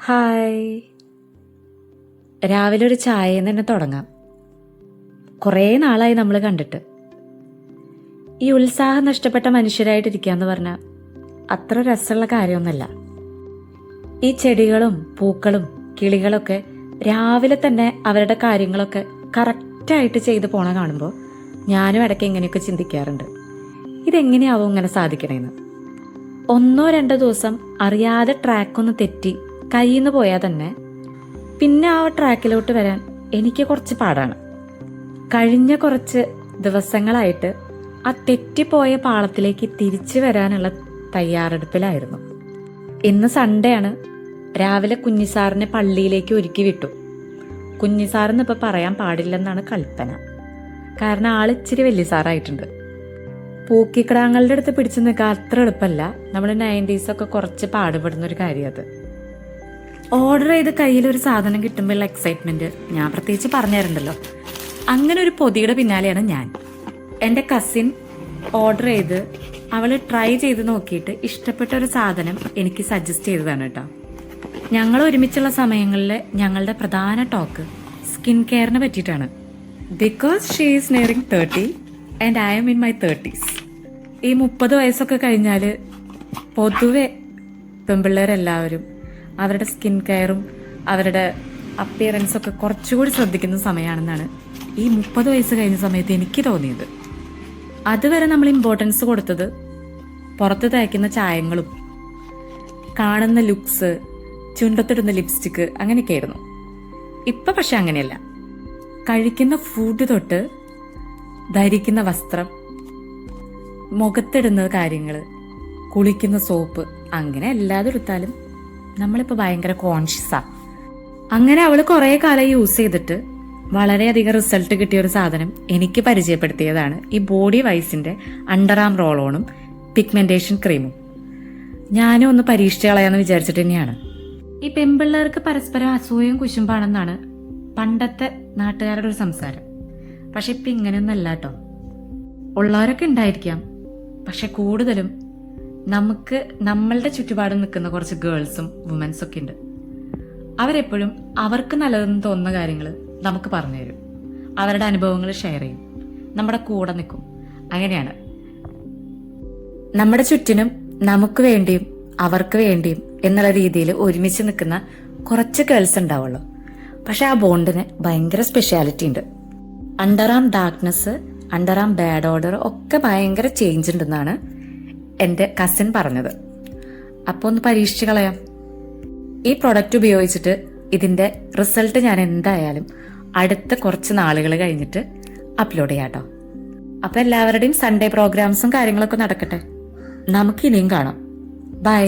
Hi. രാവിലെ ഒരു ചായയിൽ തന്നെ തുടങ്ങാം. കുറേ നാളായി നമ്മൾ കണ്ടിട്ട്. ഈ ഉത്സാഹം നഷ്ടപ്പെട്ട മനുഷ്യരായിട്ടിരിക്കാന്ന് പറഞ്ഞാൽ അത്ര രസമുള്ള കാര്യമൊന്നുമല്ല. ഈ ചെടികളും പൂക്കളും കിളികളൊക്കെ രാവിലെ തന്നെ അവരുടെ കാര്യങ്ങളൊക്കെ കറക്റ്റായിട്ട് ചെയ്ത് പോണ കാണുമ്പോൾ ഞാനും ഇടയ്ക്ക് ഇങ്ങനെയൊക്കെ ചിന്തിക്കാറുണ്ട്, ഇതെങ്ങനെയാവും ഇങ്ങനെ സാധിക്കണേന്ന്. 1-2 ദിവസം അറിയാതെ ട്രാക്കൊന്ന് തെറ്റി കയ്യിൽ നിന്ന് പോയാൽ തന്നെ പിന്നെ ആ ട്രാക്കിലോട്ട് വരാൻ എനിക്ക് കുറച്ച് പാടാണ്. കഴിഞ്ഞ കുറച്ച് ദിവസങ്ങളായിട്ട് ആ തെറ്റിപ്പോയ പാളത്തിലേക്ക് തിരിച്ചു വരാനുള്ള തയ്യാറെടുപ്പിലായിരുന്നു. ഇന്ന് സൺഡേ ആണ്. രാവിലെ കുഞ്ഞിസാറിനെ പള്ളിയിലേക്ക് ഒരുക്കി വിട്ടു. കുഞ്ഞിസാറെന്ന് ഇപ്പം പറയാൻ പാടില്ലെന്നാണ് കൽപ്പന. കാരണം ആളിച്ചിരി വലിയ സാറായിട്ടുണ്ട്. പൂക്കിക്കിടാങ്ങളുടെ അടുത്ത് പിടിച്ചു നിൽക്കാൻ അത്ര എളുപ്പമല്ല. നമ്മൾ 90s ഒക്കെ കുറച്ച് പാടുപെടുന്ന ഒരു കാര്യം അത്. ഓർഡർ ചെയ്ത് കയ്യിലൊരു സാധനം കിട്ടുമ്പോഴുള്ള എക്സൈറ്റ്മെന്റ് ഞാൻ പ്രത്യേകിച്ച് പറഞ്ഞുതരണ്ടല്ലോ. അങ്ങനെ ഒരു പൊതിയുടെ പിന്നാലെയാണ് ഞാൻ. എൻ്റെ കസിൻ ഓർഡർ ചെയ്ത് അവൾ ട്രൈ ചെയ്ത് നോക്കിയിട്ട് ഇഷ്ടപ്പെട്ട ഒരു സാധനം എനിക്ക് സജസ്റ്റ് ചെയ്തതാണ് കേട്ടോ. ഞങ്ങൾ ഒരുമിച്ചുള്ള സമയങ്ങളിൽ ഞങ്ങളുടെ പ്രധാന ടോക്ക് സ്കിൻ കെയറിനെ പറ്റിയിട്ടാണ്. Because she is nearing 30 and I M in my 30s. ഈ 30 വയസ്സൊക്കെ കഴിഞ്ഞാൽ പൊതുവെ പെൺപിള്ളേരെല്ലാവരും അവരുടെ സ്കിൻ കെയറും അവരുടെ അപ്പിയറൻസൊക്കെ കുറച്ചുകൂടി ശ്രദ്ധിക്കുന്ന സമയമാണെന്നാണ് ഈ 30 വയസ്സ് കഴിഞ്ഞ സമയത്ത് എനിക്ക് തോന്നിയത്. അതുവരെ നമ്മൾ ഇമ്പോർട്ടൻസ് കൊടുത്തത് പുറത്ത് തേക്കുന്ന ചായങ്ങളും കാണുന്ന ലുക്സ്, ചുണ്ടത്തിടുന്ന ലിപ്സ്റ്റിക്ക് അങ്ങനെയൊക്കെ ആയിരുന്നു. ഇപ്പം പക്ഷെ അങ്ങനെയല്ല. കഴിക്കുന്ന ഫുഡ് തൊട്ട് ധരിക്കുന്ന വസ്ത്രം, മുഖത്തിടുന്ന കാര്യങ്ങൾ, കുളിക്കുന്ന സോപ്പ്, അങ്ങനെ എല്ലാതും എടുത്താലും നമ്മളിപ്പോൾ ഭയങ്കര കോൺഷ്യസാണ്. അങ്ങനെ അവൾ കുറേ കാലം യൂസ് ചെയ്തിട്ട് വളരെയധികം റിസൾട്ട് കിട്ടിയ ഒരു സാധനം എനിക്ക് പരിചയപ്പെടുത്തിയതാണ് ഈ ബോഡി വൈസിൻ്റെ അണ്ടർ ആം റോൾ ഓണും പിഗ്മെന്റേഷൻ ക്രീമും. ഞാനും ഒന്ന് പരീക്ഷിച്ച് കളയാന്ന് വിചാരിച്ചിട്ട് തന്നെയാണ്. ഈ പെൺപിള്ളേർക്ക് പരസ്പരം അസൂയയും കുശുമ്പാണെന്നാണ് പണ്ടത്തെ നാട്ടുകാരുടെ ഒരു സംസാരം. പക്ഷെ ഇപ്പം ഇങ്ങനെയൊന്നല്ല കേട്ടോ. ഉള്ളവരൊക്കെ ഉണ്ടായിരിക്കാം, പക്ഷെ കൂടുതലും നമുക്ക് നമ്മളുടെ ചുറ്റുപാടും നിൽക്കുന്ന കുറച്ച് ഗേൾസും വുമൻസും ഒക്കെ ഉണ്ട്. അവരെപ്പോഴും അവർക്ക് നല്ലതെന്ന് തോന്നുന്ന കാര്യങ്ങൾ നമുക്ക് പറഞ്ഞു തരും. അവരുടെ അനുഭവങ്ങൾ ഷെയർ ചെയ്യും, നമ്മുടെ കൂടെ നിൽക്കും. അങ്ങനെയാണ് നമ്മുടെ ചുറ്റിനും നമുക്ക് വേണ്ടിയും അവർക്ക് വേണ്ടിയും എന്നുള്ള രീതിയിൽ ഒരുമിച്ച് നിൽക്കുന്ന കുറച്ച് ഗേൾസ് ഉണ്ടാവുള്ളൂ. പക്ഷെ ആ ബോണ്ടിന് ഭയങ്കര സ്പെഷ്യാലിറ്റി ഉണ്ട്. Under arm darkness, under arm bad order ഒക്കെ ഭയങ്കര ചേഞ്ച് ഉണ്ടെന്നാണ് എൻ്റെ കസിൻ പറഞ്ഞത്. അപ്പോൾ ഒന്ന് പരീക്ഷിച്ച് കളയാം. ഈ പ്രൊഡക്റ്റ് ഉപയോഗിച്ചിട്ട് ഇതിൻ്റെ റിസൾട്ട് ഞാൻ എന്തായാലും അടുത്ത കുറച്ച് നാളുകൾ കഴിഞ്ഞിട്ട് അപ്ലോഡ് ചെയ്യാം കേട്ടോ. അപ്പോൾ എല്ലാവരുടെയും സൺഡേ പ്രോഗ്രാംസും കാര്യങ്ങളൊക്കെ നടക്കട്ടെ. നമുക്ക് ഇനിയും കാണാം. ബൈ.